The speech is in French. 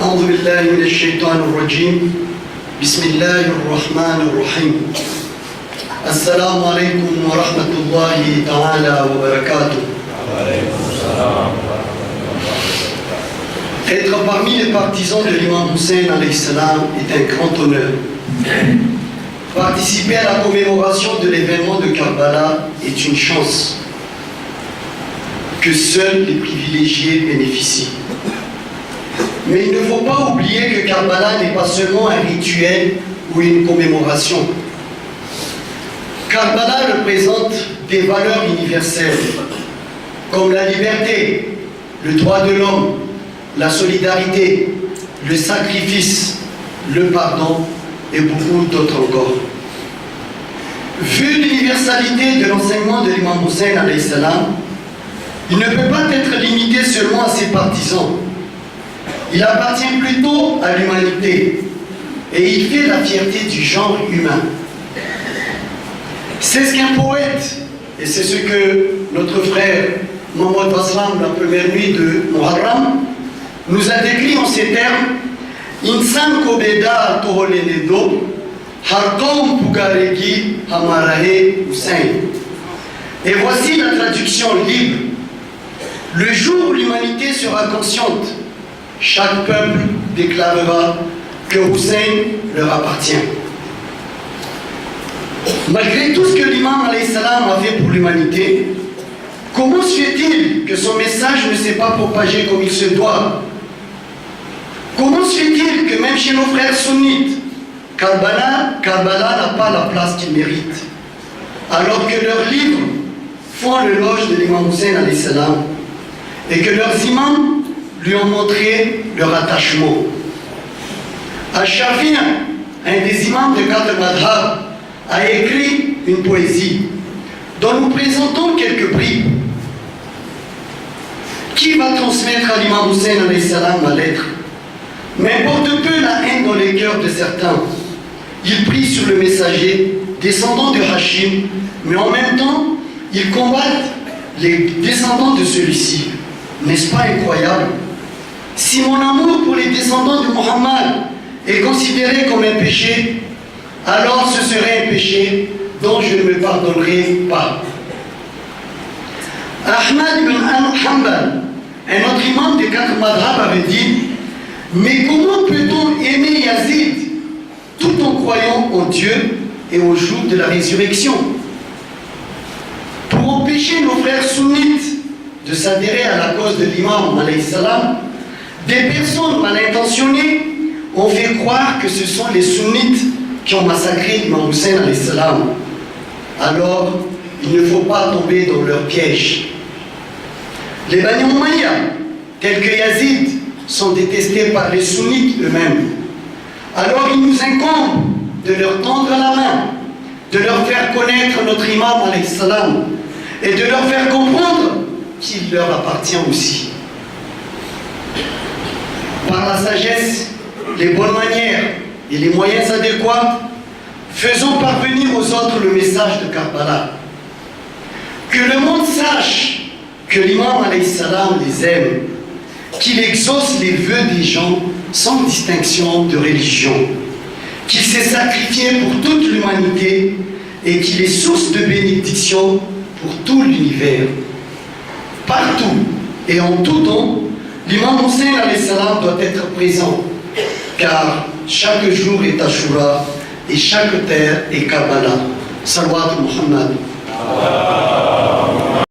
أعوذ بالله من الشيطان الرجيم بسم الله الرحمن الرحيم السلام عليكم ورحمة الله تعالى وبركاته. Être parmi les partisans de l'imam Hussein alayhi salam est un grand honneur. Participer à la commémoration de l'événement de Karbala est une chance que seuls les privilégiés bénéficient. Mais il ne faut pas oublier que Karbala n'est pas seulement un rituel ou une commémoration. Karbala représente des valeurs universelles comme la liberté, le droit de l'homme, la solidarité, le sacrifice, le pardon et beaucoup d'autres encore. Vu l'universalité de l'enseignement de l'imam Hussein alayhi salam, il ne peut pas être limité seulement à ses partisans. Il appartient plutôt à l'humanité et il fait la fierté du genre humain. C'est ce qu'un poète, et c'est ce que notre frère Mohamed Basram, la première nuit de Muharram, nous a décrit en ces termes: Insan kobeda toholenedo, harkom pugaregi hamarahe Hussein. Et voici la traduction libre. Le jour où l'humanité sera consciente, chaque peuple déclarera que Hussein leur appartient. Malgré tout ce que l'imam alayhi salam a fait pour l'humanité, comment se fait-il que son message ne s'est pas propagé comme il se doit? Comment se fait-il que même chez nos frères sunnites, Karbala n'a pas la place qu'il mérite, alors que leurs livres font l'éloge de l'imam Hussein alayhi salam et que leurs imams lui ont montré leur attachement? Al-Shafi'i, un des imams de 4 madhab, a écrit une poésie dont nous présentons quelques bribes. Qui va transmettre à l'imam Hussein alayhi salam la lettre? Mais porte peu la haine dans les cœurs de certains. Ils prient sur le messager, descendant de Hachim, mais en même temps, ils combattent les descendants de celui-ci. N'est-ce pas incroyable? Si mon amour pour les descendants de Muhammad est considéré comme un péché, alors ce serait un péché dont je ne me pardonnerai pas. Ahmad ibn Hanbal, un autre imam des 4 madhab, avait dit: mais comment peut-on aimer Yazid tout en croyant en Dieu et au jour de la résurrection? Pour empêcher nos frères sunnites de s'adhérer à la cause de l'imam alayhi salam, des personnes mal intentionnées ont fait croire que ce sont les sunnites qui ont massacré l'imam Hussein alayhi salam. Alors, il ne faut pas tomber dans leur piège. Les Bani Umayya, tels que Yazid, sont détestés par les sunnites eux-mêmes. Alors il nous incombe de leur tendre la main, de leur faire connaître notre imam alayhi salam et de leur faire comprendre qu'il leur appartient aussi. Par la sagesse, les bonnes manières et les moyens adéquats, faisons parvenir aux autres le message de Karbala. Que le monde sache que l'imam alayhi salam les aime, qu'il exauce les vœux des gens sans distinction de religion, qu'il s'est sacrifié pour toute l'humanité et qu'il est source de bénédiction pour tout l'univers. Partout et en tout temps, l'imam Hussein alayhi salam doit être présent, car chaque jour est Ashura et chaque terre est Karbala. Salawat Muhammad.